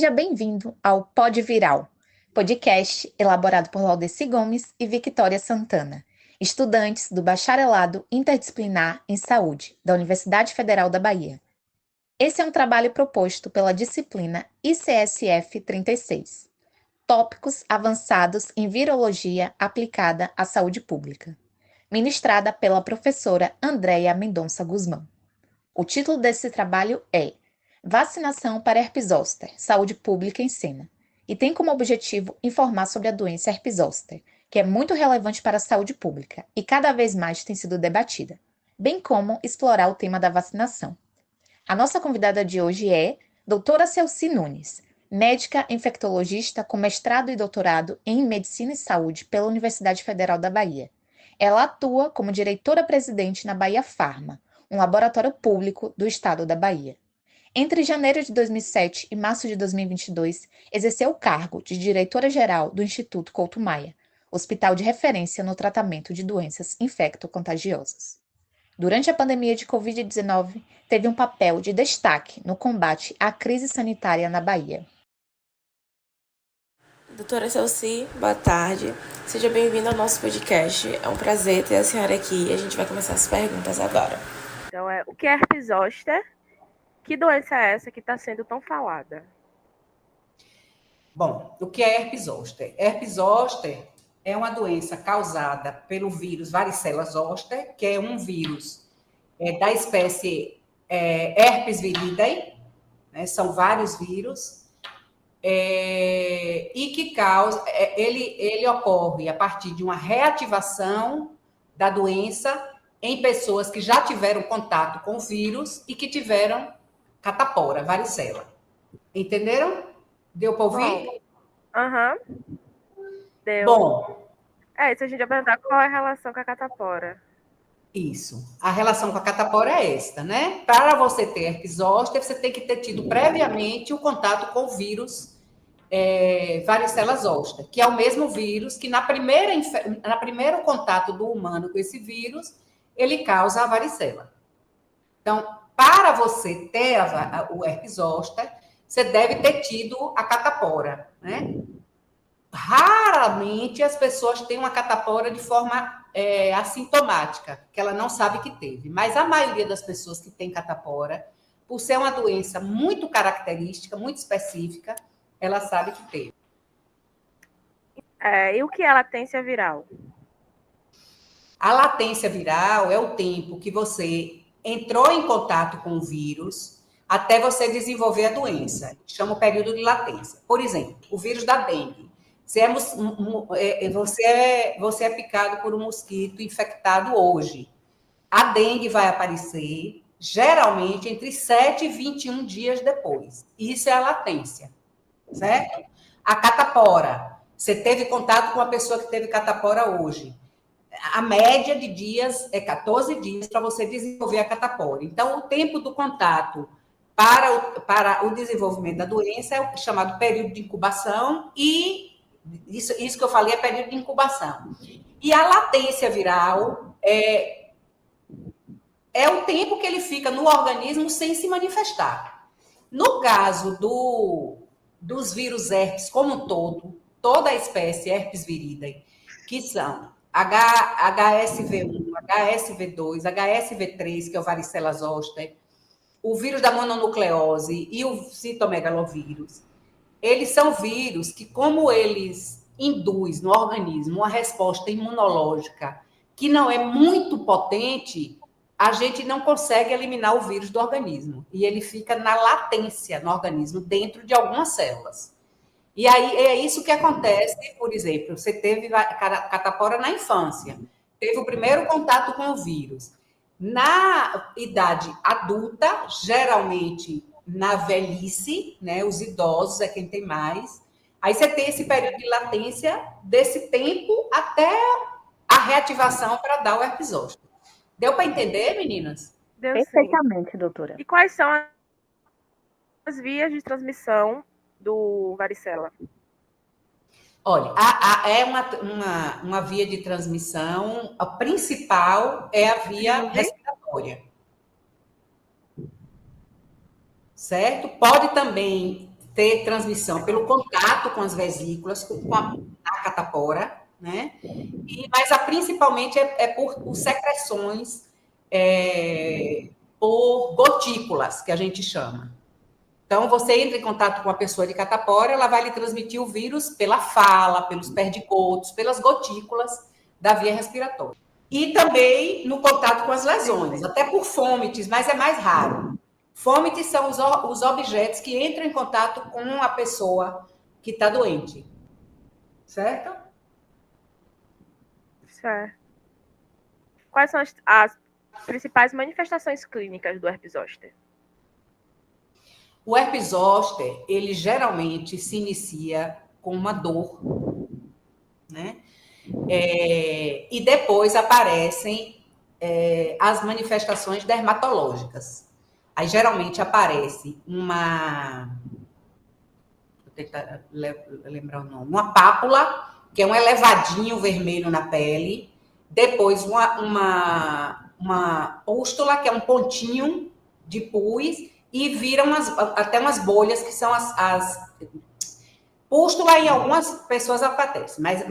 Seja bem-vindo ao Pod Viral, podcast elaborado por Laudeci Gomes e Victória Santana, estudantes do Bacharelado Interdisciplinar em Saúde da Universidade Federal da Bahia. Esse é um trabalho proposto pela disciplina ICSF 36, Tópicos Avançados em Virologia Aplicada à Saúde Pública, ministrada pela professora Andréia Mendonça Guzmão. O título desse trabalho é Vacinação para herpes zoster, saúde pública em cena, e tem como objetivo informar sobre a doença herpes zoster, que é muito relevante para a saúde pública e cada vez mais tem sido debatida, bem como explorar o tema da vacinação. A nossa convidada de hoje é doutora Celci Nunes, médica infectologista com mestrado e doutorado em Medicina e Saúde pela Universidade Federal da Bahia. Ela atua como diretora-presidente na Bahia Pharma, um laboratório público do estado da Bahia. Entre janeiro de 2007 e março de 2022, exerceu o cargo de diretora-geral do Instituto Couto Maia, hospital de referência no tratamento de doenças infecto-contagiosas. Durante a pandemia de Covid-19, teve um papel de destaque no combate à crise sanitária na Bahia. Doutora Celci, boa tarde. Seja bem-vinda ao nosso podcast. É um prazer ter a senhora aqui e a gente vai começar as perguntas agora. Então, o que é herpes zoster? Que doença é essa que está sendo tão falada? Bom, o que é herpes zoster? Herpes zoster é uma doença causada pelo vírus varicela zoster, que é um vírus da espécie herpes viridae, né? São vários vírus, e que causa, ele ocorre a partir de uma reativação da doença em pessoas que já tiveram contato com o vírus e que tiveram catapora, varicela. Entenderam? Deu para ouvir? Aham. Deu. Bom. Isso a gente vai perguntar qual é a relação com a catapora. Isso. A relação com a catapora é esta, né? Para você ter herpes zoster, você tem que ter tido previamente o contato com o vírus varicela zoster, que é o mesmo vírus que na primeiro contato do humano com esse vírus, ele causa a varicela. Então, para você ter o herpes zoster, você deve ter tido a catapora, né? Raramente as pessoas têm uma catapora de forma assintomática, que ela não sabe que teve. Mas a maioria das pessoas que tem catapora, por ser uma doença muito característica, muito específica, ela sabe que teve. E o que é a latência viral? A latência viral é o tempo que você entrou em contato com o vírus até você desenvolver a doença. Chama o período de latência. Por exemplo, o vírus da dengue. Você é picado por um mosquito infectado hoje. A dengue vai aparecer, geralmente, entre 7 e 21 dias depois. Isso é a latência, certo? A catapora. Você teve contato com uma pessoa que teve catapora hoje. A média de dias é 14 dias para você desenvolver a catapora. Então, o tempo do contato para o desenvolvimento da doença é o chamado período de incubação, e isso que eu falei é período de incubação. E a latência viral é o tempo que ele fica no organismo sem se manifestar. No caso dos vírus herpes como um todo, toda a espécie herpes viridae, que são HSV1, HSV2, HSV3, que é o varicela zoster, o vírus da mononucleose e o citomegalovírus, eles são vírus que, como eles induzem no organismo uma resposta imunológica que não é muito potente, a gente não consegue eliminar o vírus do organismo. E ele fica na latência no organismo, dentro de algumas células. E aí é isso que acontece, por exemplo, você teve catapora na infância, teve o primeiro contato com o vírus. Na idade adulta, geralmente na velhice, né, os idosos é quem tem mais, aí você tem esse período de latência desse tempo até a reativação para dar o herpes zoster. Deu para entender, meninas? Deu Perfeitamente, sim, doutora. E quais são as vias de transmissão do varicela? Olha, é uma via de transmissão, a principal é a via respiratória. Certo? Pode também ter transmissão pelo contato com as vesículas, com a catapora, né? Mas principalmente por secreções, por gotículas, que a gente chama. Então, você entra em contato com a pessoa de catapora, ela vai lhe transmitir o vírus pela fala, pelos perdigotos, pelas gotículas da via respiratória. E também no contato com as lesões, até por fômites, mas é mais raro. Fômites são os objetos que entram em contato com a pessoa que está doente. Certo? Certo. Quais são as principais manifestações clínicas do herpes zoster? O herpes zoster, ele geralmente se inicia com uma dor, né? E depois aparecem as manifestações dermatológicas. Aí, geralmente, aparece vou tentar lembrar o nome, uma pápula, que é um elevadinho vermelho na pele, depois uma pústula, que é um pontinho de pus, e viram até umas bolhas, que são as pústula. Em algumas pessoas acontece, mas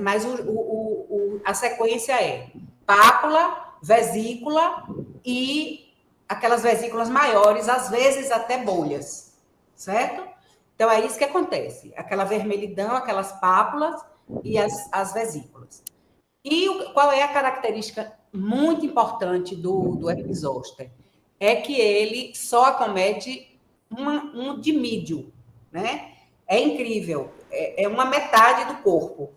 a sequência é pápula, vesícula e aquelas vesículas maiores, às vezes até bolhas, certo? Então, é isso que acontece. Aquela vermelhidão, aquelas pápulas e as vesículas. E qual é a característica muito importante do herpes zoster? É que ele só acomete um dimídio, né? É incrível. É uma metade do corpo.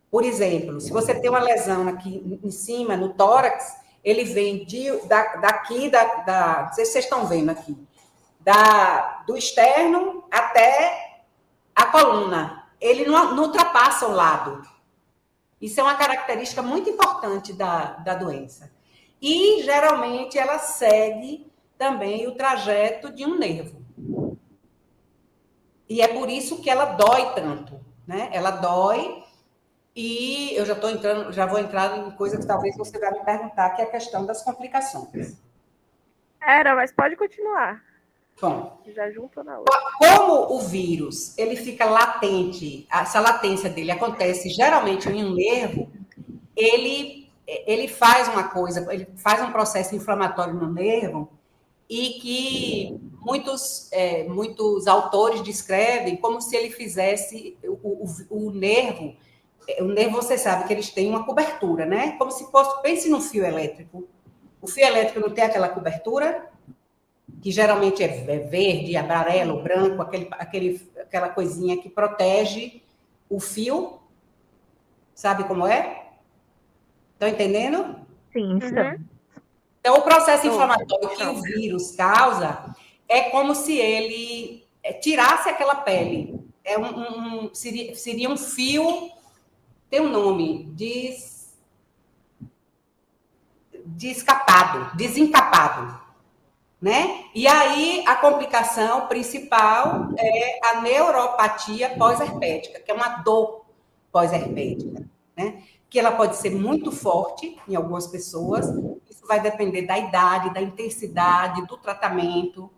Por exemplo, se você tem uma lesão aqui em cima, no tórax, ele vem daqui, não sei se vocês estão vendo aqui, do externo até a coluna. Ele não ultrapassa o lado. Isso é uma característica muito importante da doença. E, geralmente, ela segue também o trajeto de um nervo. E é por isso que ela dói tanto, né? Ela dói, e eu já vou entrar em coisa que talvez você vai me perguntar, que é a questão das complicações. Mas pode continuar. Bom, já junto na outra. Como o vírus, ele fica latente, essa latência dele acontece geralmente em um nervo, ele faz uma coisa, ele faz um processo inflamatório no nervo, e que muitos autores descrevem como se ele fizesse o nervo. O nervo, você sabe que eles têm uma cobertura, né? Como se fosse, pense no fio elétrico. O fio elétrico não tem aquela cobertura, que geralmente é verde, amarelo, branco, aquela coisinha que protege o fio. Sabe como é? Estão entendendo? Sim, Uhum. Então, o processo inflamatório que o vírus causa é como se ele tirasse aquela pele. Seria um fio, tem um nome, desencapado, né? E aí, a complicação principal é a neuropatia pós-herpética, que é uma dor pós-herpética, né? Que ela pode ser muito forte em algumas pessoas. Isso vai depender da idade, da intensidade, do tratamento.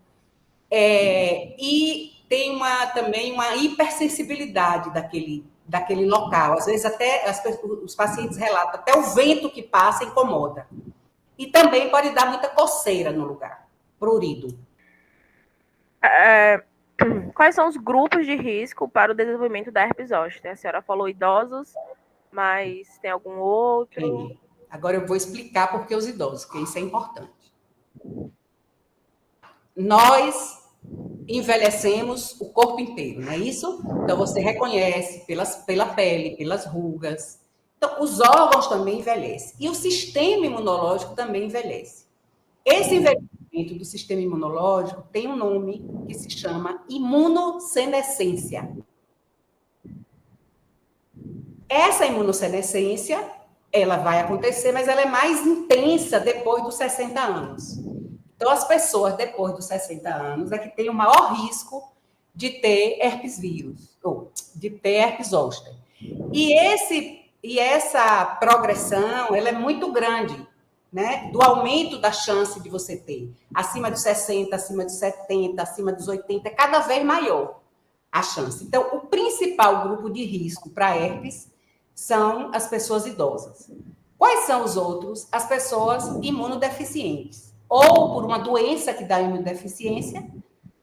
E tem também uma hipersensibilidade daquele local. Às vezes, até os pacientes relatam, até o vento que passa incomoda. E também pode dar muita coceira no lugar, prurido. Quais são os grupos de risco para o desenvolvimento da herpes zoster? A senhora falou idosos, mas tem algum outro? Agora eu vou explicar por que os idosos, porque isso é importante. Nós envelhecemos o corpo inteiro, não é isso? Então, você reconhece pela pele, pelas rugas. Então, os órgãos também envelhecem. E o sistema imunológico também envelhece. Esse envelhecimento do sistema imunológico tem um nome que se chama imunossenescência. Essa imunossenescência, ela vai acontecer, mas ela é mais intensa depois dos 60 anos. Então, as pessoas depois dos 60 anos é que têm o maior risco de ter herpes vírus, ou de ter herpes zoster. E essa progressão, ela é muito grande, né? Do aumento da chance de você ter. Acima dos 60, acima dos 70, acima dos 80, é cada vez maior. a chance. Então, o principal grupo de risco para herpes são as pessoas idosas. Quais são os outros? As pessoas imunodeficientes, ou por uma doença que dá imunodeficiência,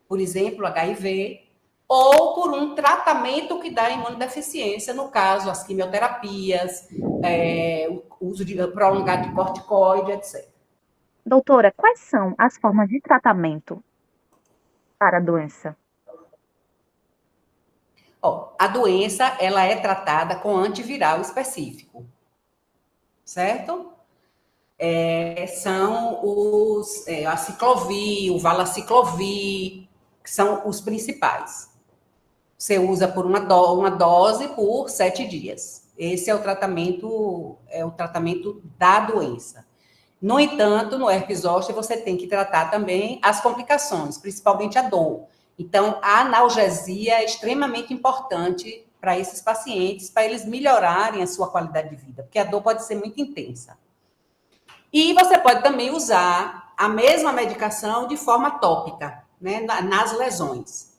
por exemplo, HIV, ou por um tratamento que dá imunodeficiência, no caso, as quimioterapias, o uso prolongado de corticoide, etc. Doutora, quais são as formas de tratamento para a doença? A doença, ela é tratada com antiviral específico, certo? São a ciclovir, o valaciclovir, que são os principais. Você usa por uma dose por 7 dias. Esse é o tratamento da doença. No entanto, no herpes zoster, você tem que tratar também as complicações, principalmente a dor. Então, a analgesia é extremamente importante para esses pacientes, para eles melhorarem a sua qualidade de vida, porque a dor pode ser muito intensa. E você pode também usar a mesma medicação de forma tópica, né, nas lesões.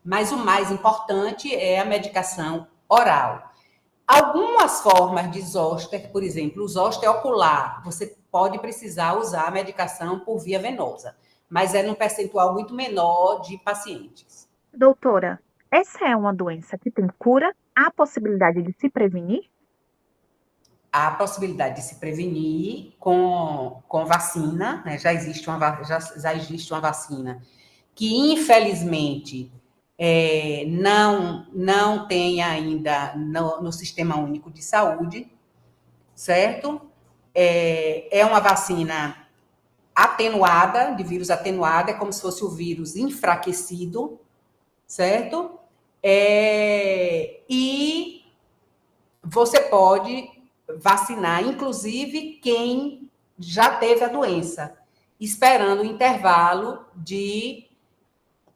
Mas o mais importante é a medicação oral. Algumas formas de zoster, por exemplo, o zoster ocular, você pode precisar usar a medicação por via venosa, mas é num percentual muito menor de pacientes. Doutora, essa é uma doença que tem cura? Há possibilidade de se prevenir? Há possibilidade de se prevenir com vacina, né? Já existe uma vacina que, infelizmente, não tem ainda no Sistema Único de Saúde, certo? É uma vacina atenuada, de vírus atenuado, é como se fosse o vírus enfraquecido, certo? E você pode vacinar, inclusive, quem já teve a doença, esperando um intervalo de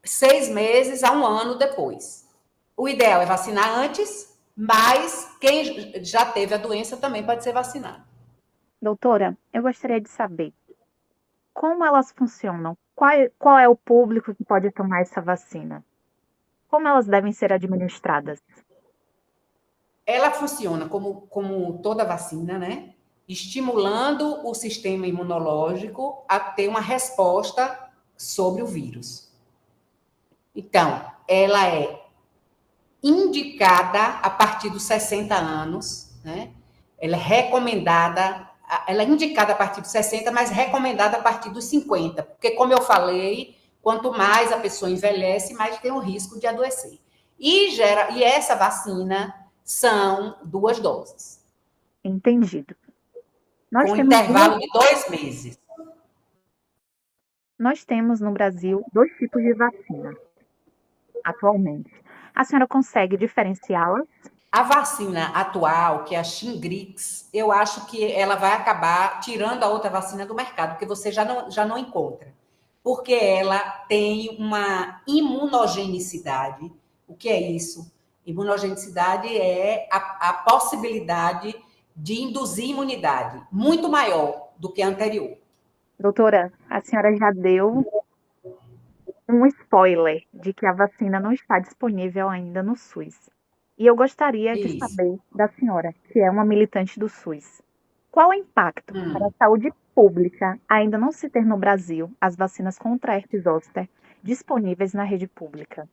6 meses a 1 ano depois. O ideal é vacinar antes, mas quem já teve a doença também pode ser vacinado. Doutora, eu gostaria de saber como elas funcionam, qual é o público que pode tomar essa vacina, como elas devem ser administradas. Ela funciona como toda vacina, né? Estimulando o sistema imunológico a ter uma resposta sobre o vírus. Então, ela é indicada a partir dos 60 anos, né? Ela é indicada a partir dos 60, mas recomendada a partir dos 50, porque, como eu falei, quanto mais a pessoa envelhece, mais tem o risco de adoecer. E essa vacina são 2 doses. Entendido. Com intervalo de 2 meses. Nós temos no Brasil 2 tipos de vacina, atualmente. A senhora consegue diferenciá-las? A vacina atual, que é a Shingrix, eu acho que ela vai acabar tirando a outra vacina do mercado, porque você já não encontra. Porque ela tem uma imunogenicidade. O que é isso? Imunogenicidade é a possibilidade de induzir imunidade, muito maior do que a anterior. Doutora, a senhora já deu um spoiler de que a vacina não está disponível ainda no SUS. E eu gostaria de saber da senhora, que é uma militante do SUS, qual o impacto para a saúde pública ainda não se ter no Brasil as vacinas contra a herpes zoster disponíveis na rede pública?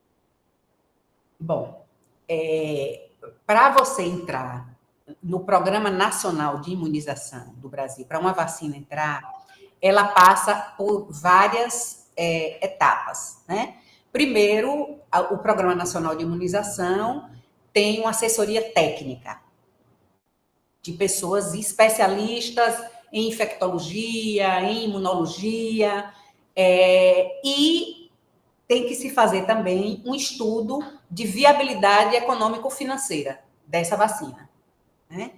Bom, para você entrar no Programa Nacional de Imunização do Brasil, para uma vacina entrar, ela passa por várias etapas, né? Primeiro, o Programa Nacional de Imunização tem uma assessoria técnica de pessoas especialistas em infectologia, em imunologia, e tem que se fazer também um estudo de viabilidade econômico-financeira dessa vacina, né?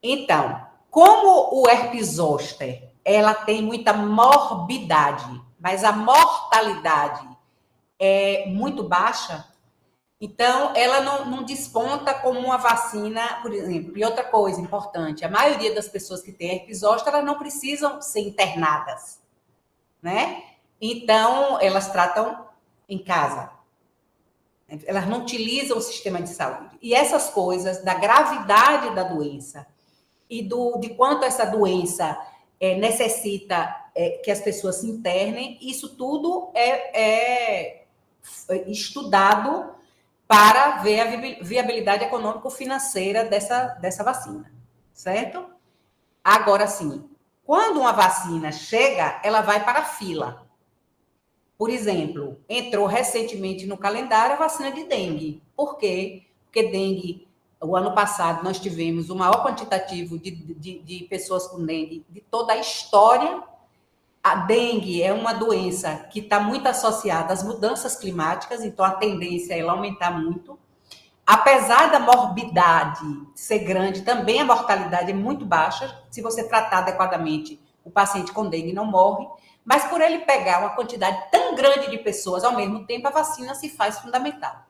Então, como o herpes zoster, ela tem muita morbidade, mas a mortalidade é muito baixa, então ela não desponta como uma vacina, por exemplo. E outra coisa importante, a maioria das pessoas que têm herpes zoster, elas não precisam ser internadas, né? Então, elas tratam em casa. Elas não utilizam o sistema de saúde. E essas coisas da gravidade da doença e de quanto essa doença necessita que as pessoas se internem, isso tudo é estudado para ver a viabilidade econômico-financeira dessa vacina, certo? Agora, sim, quando uma vacina chega, ela vai para a fila. Por exemplo, entrou recentemente no calendário a vacina de dengue. Por quê? Porque dengue, o ano passado, nós tivemos o maior quantitativo de pessoas com dengue de toda a história. A dengue é uma doença que está muito associada às mudanças climáticas, então a tendência é ela aumentar muito. Apesar da morbidade ser grande, também a mortalidade é muito baixa. Se você tratar adequadamente, o paciente com dengue não morre. Mas por ele pegar uma quantidade tão grande de pessoas ao mesmo tempo, a vacina se faz fundamental.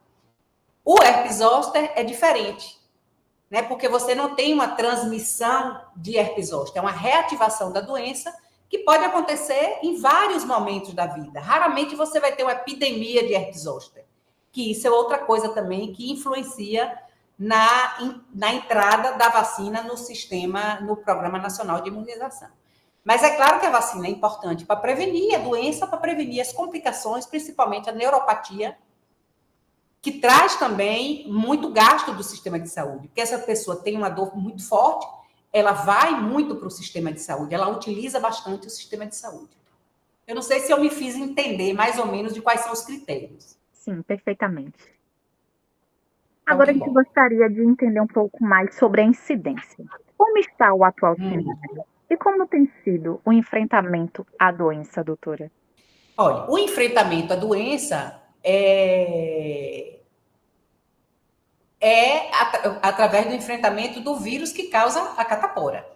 O herpes zoster é diferente, né? Porque você não tem uma transmissão de herpes zoster, é uma reativação da doença que pode acontecer em vários momentos da vida. Raramente você vai ter uma epidemia de herpes zoster, que isso é outra coisa também que influencia na entrada da vacina no sistema, no Programa Nacional de Imunização. Mas é claro que a vacina é importante para prevenir a doença, para prevenir as complicações, principalmente a neuropatia, que traz também muito gasto do sistema de saúde. Porque essa pessoa tem uma dor muito forte, ela vai muito para o sistema de saúde, ela utiliza bastante o sistema de saúde. Eu não sei se eu me fiz entender mais ou menos de quais são os critérios. Sim, perfeitamente. Agora a gente gostaria de entender um pouco mais sobre a incidência. Como está o atual cenário? E como tem sido o enfrentamento à doença, doutora? Olha, o enfrentamento à doença é através do enfrentamento do vírus que causa a catapora.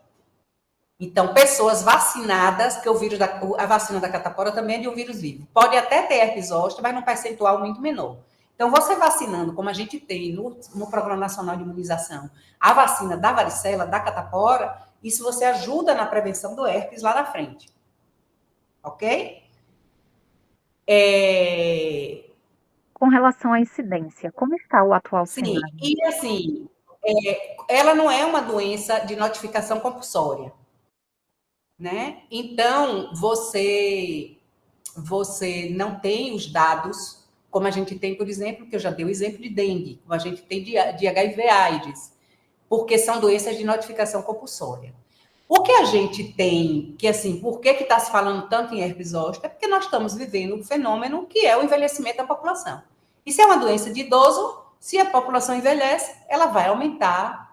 Então, pessoas vacinadas, que a vacina da catapora também é de um vírus vivo. Pode até ter herpes zoster, mas num percentual muito menor. Então, você vacinando, como a gente tem no Programa Nacional de Imunização, a vacina da varicela, da catapora, isso você ajuda na prevenção do herpes lá na frente. Ok? Com relação à incidência, como está o atual cenário? Sim, e assim, ela não é uma doença de notificação compulsória, né? Então, você não tem os dados, como a gente tem, por exemplo, que eu já dei o exemplo de dengue, como a gente tem de HIV/AIDS, porque são doenças de notificação compulsória. O que a gente tem, que assim, por que está se falando tanto em herpes zoster? É porque nós estamos vivendo um fenômeno que é o envelhecimento da população. E se é uma doença de idoso, se a população envelhece, ela vai aumentar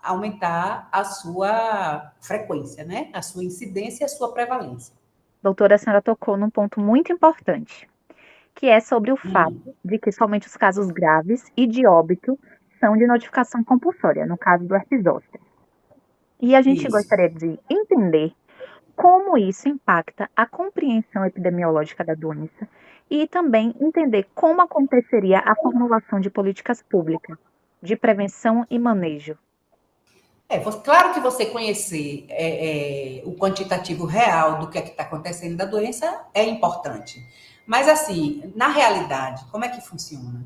a sua frequência, né? A sua incidência e a sua prevalência. Doutora, a senhora tocou num ponto muito importante, que é sobre o fato de que somente os casos graves e de óbito são de notificação compulsória, no caso do herpes zoster. E a gente gostaria de entender como isso impacta a compreensão epidemiológica da doença e também entender como aconteceria a formulação de políticas públicas de prevenção e manejo. Claro que você conhecer o quantitativo real do que é que está acontecendo da doença é importante. Mas, assim, na realidade, como é que funciona?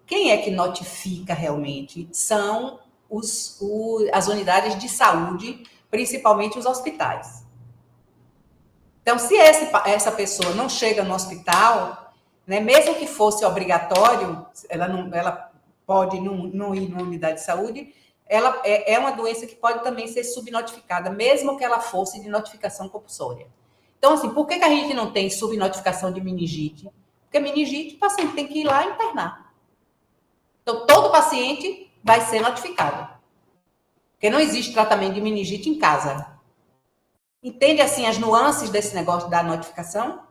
Quem é que notifica realmente são as unidades de saúde, principalmente os hospitais. Então, se essa pessoa não chega no hospital, né, mesmo que fosse obrigatório, ela pode não ir numa unidade de saúde, ela é uma doença que pode também ser subnotificada, mesmo que ela fosse de notificação compulsória. Então, assim, por que a gente não tem subnotificação de meningite? Porque meningite, o paciente tem que ir lá internar. Então, todo paciente vai ser notificado. Porque não existe tratamento de meningite em casa. Entende, assim, as nuances desse negócio da notificação?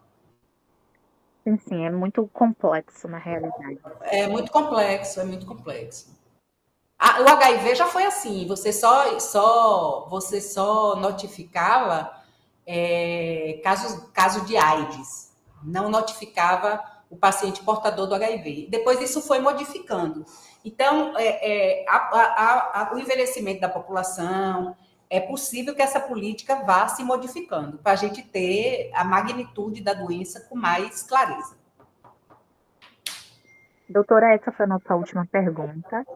Sim, é muito complexo na realidade. É muito complexo, é muito complexo. O HIV já foi assim, você só notificava caso de AIDS, não notificava o paciente portador do HIV. Depois isso foi modificando. Então, o envelhecimento da população, é possível que essa política vá se modificando, para a gente ter a magnitude da doença com mais clareza. Doutora, essa foi a nossa última pergunta.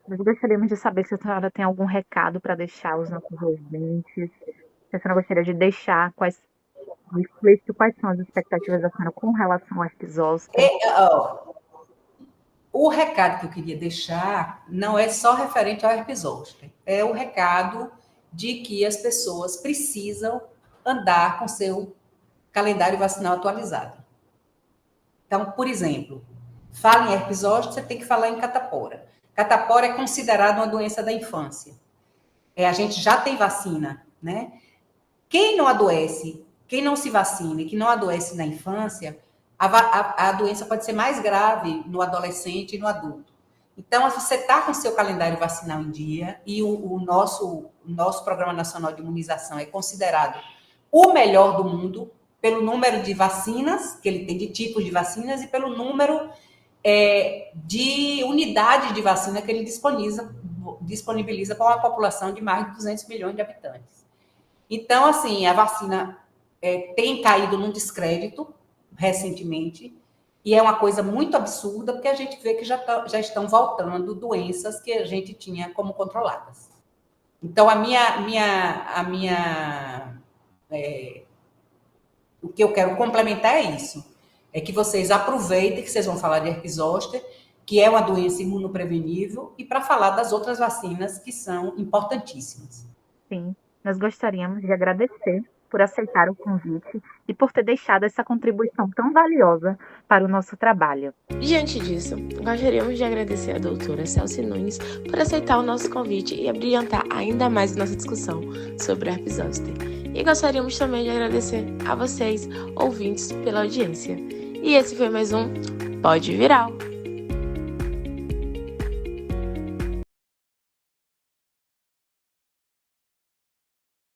Nós gostaríamos de saber se a senhora tem algum recado para deixar aos nossos ouvintes. Se a senhora gostaria de deixar explícito quais são as expectativas da senhora com relação ao herpes zoster. O recado que eu queria deixar não é só referente ao herpes zoster. É o recado de que as pessoas precisam andar com seu calendário vacinal atualizado. Então, por exemplo, fala em herpes zoster, você tem que falar em catapora. Catapora é considerada uma doença da infância. A gente já tem vacina, né? Quem não adoece, quem não se vacina e que não adoece na infância, a doença pode ser mais grave no adolescente e no adulto. Então, você está com o seu calendário vacinal em dia e o nosso Programa Nacional de Imunização é considerado o melhor do mundo pelo número de vacinas que ele tem, de tipos de vacinas, e pelo número de unidades de vacina que ele disponibiliza para uma população de mais de 200 milhões de habitantes. Então, assim, a vacina tem caído num descrédito recentemente, e é uma coisa muito absurda, porque a gente vê que já estão voltando doenças que a gente tinha como controladas. Então, o que eu quero complementar é isso, é que vocês aproveitem que vocês vão falar de herpes zoster, que é uma doença imunoprevenível, e para falar das outras vacinas que são importantíssimas. Sim, nós gostaríamos de agradecer por aceitar o convite e por ter deixado essa contribuição tão valiosa para o nosso trabalho. Diante disso, gostaríamos de agradecer a doutora Celci Nunes por aceitar o nosso convite e abrilhantar ainda mais a nossa discussão sobre o herpes zoster. E gostaríamos também de agradecer a vocês, ouvintes, pela audiência. E esse foi mais um Pode Viral.